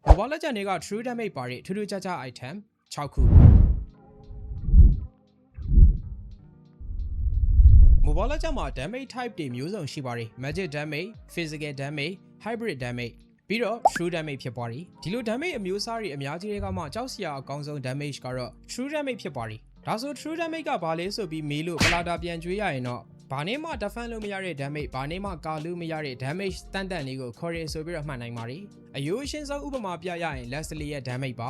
Mobile Legends တွေက True Damage ပါတဲ့ထူးထူးခြားခြား item 6 ခု Mobile Legends မှာ damage type တွေမျိုးစုံရှိပါတယ် Magic damage, Physical damage, Hybrid damage ပြီးတော့ True damage ဖြစ်ပါတယ်ဒီလို damage အမျိုးအစားတွေအများကြီးတွေကမှကြောက်စရာအကောင်းဆုံး damage ကတော့ True damage ဖြစ်ပါတယ်ဒါဆို True damage ကဘာလဲဆိုပြီးမေးလို့ပလာတာပြန်ကြွေးရရင်တော့ဘာနဲ့မှ defend လို့မရတဲ့ damage ဘာနဲ့မှကာလို့မရတဲ့ damage တန်တန်လေးကိုခေါ်ရဲဆိုပြီးတော့မှတ်နိုင်ပါတယ်အယိုးရှင်းဆုံးဥပမာပြရရင် Leslie ရဲ့ damage ပါ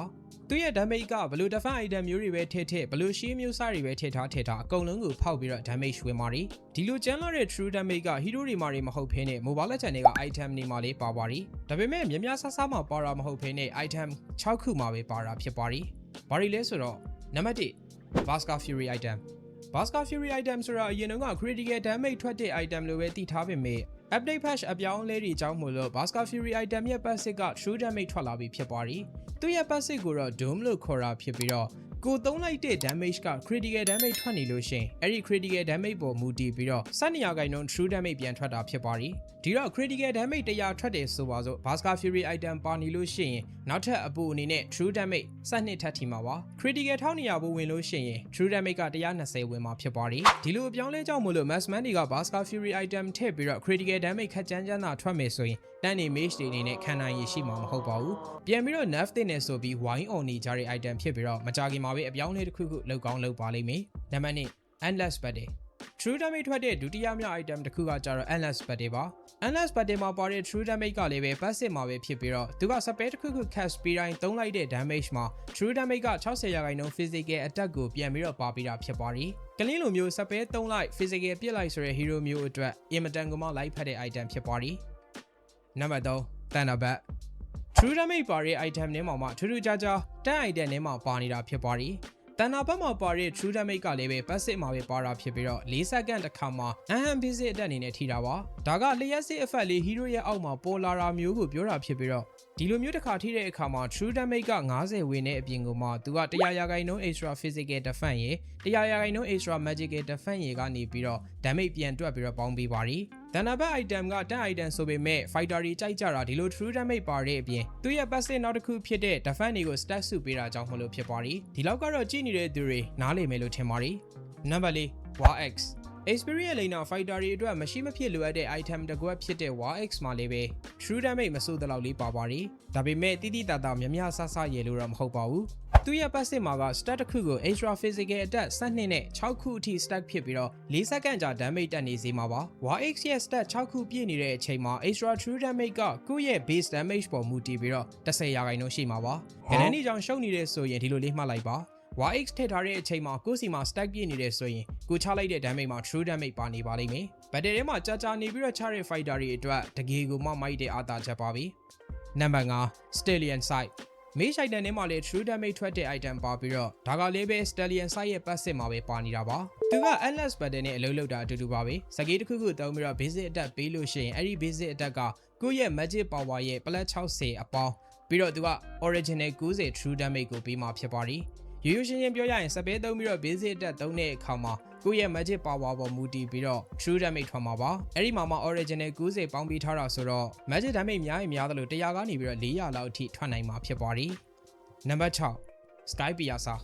သူရဲ့ damage ကဘလို့ defend item မျိုးတွေပဲထည့်ဘလို့ရှင်းမျိုးစားတွေပဲထည့်ထားအကုန်လုံးကိုဖောက်ပြီးတော့ damage ဝင်ပါတယ်ဒီလိုကျန်းလာတဲ့ True damage က hero တွေမှာတွေမဟုတ်ဘဲနဲ့ Mobile Legends တွေက item တွေမှာလေးပါပါတယ်ဒါပေမဲ့များများဆဆမှာပါတာမဟုတ်ဘဲနဲ့ item 6 ခုမှာပဲပါတာဖြစ်ပါတယ်ဘာတွေလဲဆိုတော့နံပါတ် 1 Basca Fury item Basca Fury item ဆိုတာအရင်က critical damage ထွက်တဲ့ item လို့ပဲသိထားပေမဲ့ update patch အပြောင်းအလဲတွေကြောင့်မို့လို့ Basca Fury item ရဲ့ passive က True damage ထွက်လာပြီးဖြစ်ပါတယ်သူရဲ့ passive ကိုတော့ Doom လို့ခေါ်တာဖြစ်ပြီးတော့ကိုသုံးလိုက်တဲ့ damage က critical damage ထွက်နေလို့ရှင်အဲ့ဒီ critical damage ပေါ်မူတည်ပြီးတော့12% True damage ပြန်ထွက်တာဖြစ်ပါတယ်ဒီတော့ critical damage 100ထွက်တယ်ဆိုပါစို့ Basca Fury item ပါနေလို့ရှိရင်နောက်ထပ်အပူအနေနဲ့ True damage 12ထပ်ထီမှာပါ critical 1200ဘူးဝင်လို့ရှိရင် True damage က120ဝင်မှာဖြစ်ပါတယ်ဒီလိုအပြောင်းလဲကြောင့်မို့လို့ Massman တွေက Basca Fury item ထည့်ပြီးတော့ critical damage ခက်ကြမ်းသာထွက်မယ်ဆိုရင်တန်နေ mage တွေအနေနဲ့ခံနိုင်ရရှိမှာမဟုတ်ပါဘူးပြန်ပြီးတော့ nerf တင်နေဆိုပြီး wine on နေကြတဲ့ item ဖြစ်ပြီးတော့မကြခင်မှာပဲအပြောင်းလဲတစ်ခုလောက်ကောင်းလောက်ပါလိမ့်မယ်နံပါတ်2 endless battle True damage ထွက်တဲ့ဒုတိယမြောက် item တစ်ခုကကြတော့ endless battle ပါ endless battle မှာပါတဲ့ True damage ကလည်းပဲ passive မှာပဲဖြစ်ပြီးတော့သူက spell တစ်ခု cast ပြီးတိုင်းသုံးလိုက်တဲ့ damage မှာ True damage က 60% physical attack ကိုပြန်ပြီးတော့ပါပြီးတာဖြစ်ပါတယ်ကလင်းလိုမျိုး spell သုံးလိုက် physical ပြစ်လိုက်ဆိုတဲ့ hero မျိုးအတွက်အင်မတန်ကမှလိုက်ဖက်တဲ့ item ဖြစ်ပါတယ်နံပါတ်3 Thunderbat True damage ပါတဲ့ item ထဲမှာထူးထူးခြားခြားတန် item ထဲမှာပါနေတာဖြစ်ပါတယ်တန်နာဘက်မှာပါတဲ့ True damage ကလည်းပဲ passive မှာပဲပါတာဖြစ်ပြီးတော့4 second တစ်ခါမှာ basic အတက်အနေနဲ့ထိတာပါဒါကလျှက်စစ် effect လေး hero ရဲ့အောက်မှာပေါ်လာတာမျိုးကိုပြောတာဖြစ်ပြီးတော့ဒီလိုမျိုးတစ်ခါထိတဲ့အခါမှာ True damage က90ဝင်တဲ့အပြင်ကိုမှသူက100% extra physical defense ရေ100% extra magical defense ရေကနေပြီးတော့ damage ပြန်တွက်ပြီးတော့ပေါင်းပေးပါတယ်တန်နာဘက် item ကတန် item ဆိုပေမဲ့ fighter တွေကြိုက်ကြတာဒီလို True damage ပါတဲ့အပြင်သူရဲ့ passive နောက်တစ်ခုဖြစ်တဲ့ defense တွေကို stat စုပေးတာကြောင့်မလို့ဖြစ်ပါတယ်ဒီလောက်ကတော့ကြည့်နေတဲ့သူတွေနားလည်မယ်လို့ထင်ပါတယ်နံပါတ်4 War X Experience လိန်နာ fighter တွေအတွက်မရှိမဖြစ်လိုအပ်တဲ့ item တစ်ခုဖြစ်တဲ့ War X မှာလည်းပဲ True damage မစိုးတဲ့လောက်လေးပါပါတယ်ဒါပေမဲ့တိတိတသာများဆဆရဲလို့တော့မဟုတ်ပါဘူးသူရဲ့ passive မှာက stat တစ်ခုကို extra physical attack 12နဲ့6ခုအထိ stack ဖြစ်ပြီးတော့4 second ကြာ damage တက်နေစေမှာပါ War X ရဲ့ stat 6ခုပြည့်နေတဲ့အချိန်မှာ extra true damage ကကိုယ့်ရဲ့ base damage ပေါ်မူတည်ပြီးတော့10% ရှိမှာပါခဏနေကြောင်ရှုံနေတဲ့ဆိုရင်ဒီလိုလေးမှတ်လိုက်ပါWar X ထည့်ထားတဲ့အချိန်မှာကိုယ့်စီမှာ stack ပြည့်နေတယ်ဆိုရင်ကိုချလိုက်တဲ့ damage မှာ true damage ပါနေပါလိမ့်မယ် battle ထဲမှာကြာနေပြီးတော့ချတဲ့ fighter တွေအတွက်တကယ်ကိုမှမိုက်တဲ့အားသာချက်ပါပဲနံပါတ်5 Stallion Sight Mage item ထဲမှာလည်း True damage ထွက်တဲ့ item ပါပြီးတော့ဒါကလည်းပဲ Stallion Sight ရဲ့ passive မှာပဲပါနေတာပါသူက endless battle နဲ့အလုပ်လုပ်တာအတူတူပါပဲစကေးတစ်ခုသုံးပြီးတော့ basic attack ပေးလို့ရှိရင်အဲ့ဒီ basic attack ကကိုယ့်ရဲ့ magic power ရဲ့ +60 အပေါင်းပြီးတော့သူက original 90 True damage ကိုပေးမှာဖြစ်ပါတယ်ရိုးရိုးရှင်းပြောရရင်စပယ်သုံးပြီးတော့ basic attack သုံးတဲ့အခါမှာကိုယ့်ရဲ့ magic power ပေါ်မူတည်ပြီးတော့ True damage ထွက်မှာပါအဲ့ဒီမှာ original 90ပေါင်းပြီးထားတာဆိုတော့ magic damage များရင်များသလို100ကနေပြီးတော့400လောက်အထိထွက်နိုင်မှာဖြစ်ပါတယ်နံပါတ်6 Sky Piazza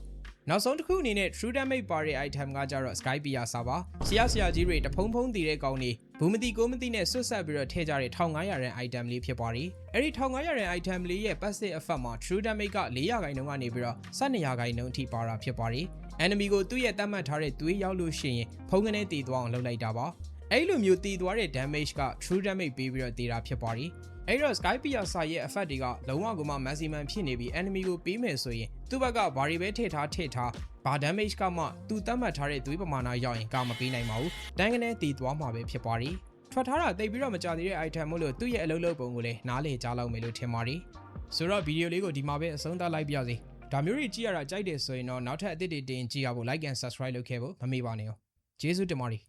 နောက်ဆုံးတစ်ခုအနေနဲ့ True damage ပါတဲ့ item ကကြတော့ Sky Piazza ပါဆရာကြီးတွေတဖုံဖုံတည်တဲ့ကောင်တွေဘူးမသိကိုမသိနဲ့ဆွတ်ဆက်ပြီးတော့ထည့်ကြတဲ့1500ရန် item လေးဖြစ်ပါတယ်အဲ့ဒီ1500ရန် item လေးရဲ့ passive effect မှာ True damage က400%ကနေပြီးတော့12%အထိပါတာဖြစ်ပါတယ် enemy ကိုသူ့ရဲ့တတ်မှတ်ထားတဲ့သွေးရောက်လို့ရှိရင်ဖုံးကနေတည်သွားအောင်လုပ်လိုက်တာပါအဲ့လိုမျိုးတည်သွားတဲ့ damage က True damage ပေးပြီးတော့တည်တာဖြစ်ပါတယ်အဲ့တော့ Sky Piazza ရဲ့ effect တွေကလုံးဝကိုမှ maximum ဖြစ်နေပြီး enemy ကိုပေးမယ်ဆိုရင်သူ့ဘက်ကဘာတွေပဲထည့်ထားဘာ damage ကမှသူတတ်မှတ်ထားတဲ့သွေးပမာဏရောက်ရင်ကမပေးနိုင်ပါဘူးတန်းကနေတည်သွားမှာပဲဖြစ်ပါတယ်ထွက်ထားတာတိတ်ပြီးတော့မကြသေးတဲ့ item မို့လို့သူ့ရဲ့အလုပ်လုပ်ပုံကိုလည်းနားလည်ကြားလောက်မယ်လို့ထင်ပါတယ်ဆိုတော့ဗီဒီယိုလေးကိုဒီမှာပဲအဆုံးသတ်လိုက်ပြစေဒါမျိုးတွေကြည့်ရတာကြိုက်တယ်ဆိုရင်တော့နောက်ထပ်အသစ်တွေတင်ကြည့်ရဖို့ like and subscribe လုပ်ခဲ့ဖို့မမေ့ပါနဲ့ကျေးဇူးတင်ပါတယ်